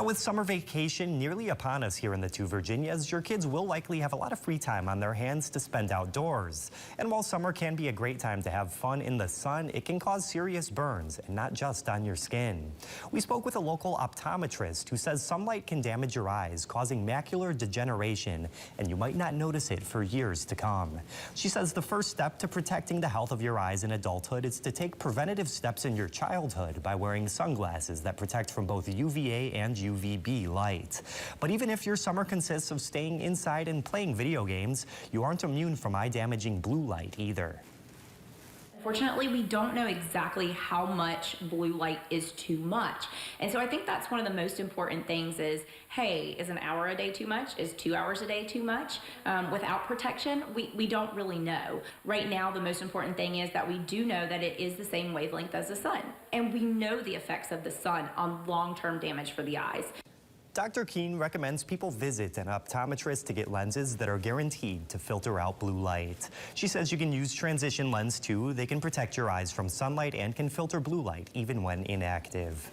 With summer vacation nearly upon us here in the two Virginias, your kids will likely have a lot of free time on their hands to spend outdoors. And while summer can be a great time to have fun in the sun, it can cause serious burns, and not just on your skin. We spoke with a local optometrist who says sunlight can damage your eyes, causing macular degeneration, and you might not notice it for years to come. She says the first step to protecting the health of your eyes in adulthood is to take preventative steps in your childhood by wearing sunglasses that protect from both UVA and UVB light. But even if your summer consists of staying inside and playing video games, you aren't immune from eye-damaging blue light either. Fortunately, we don't know exactly how much blue light is too much. And so I think that's one of the most important things is, hey, is an hour a day too much? Is 2 hours a day too much? Without protection, we don't really know. Right now, the most important thing is that we do know that it is the same wavelength as the sun. And we know the effects of the sun on long-term damage for the eyes. Dr. Keene recommends people visit an optometrist to get lenses that are guaranteed to filter out blue light. She says you can use transition lens too. They can protect your eyes from sunlight and can filter blue light even when inactive.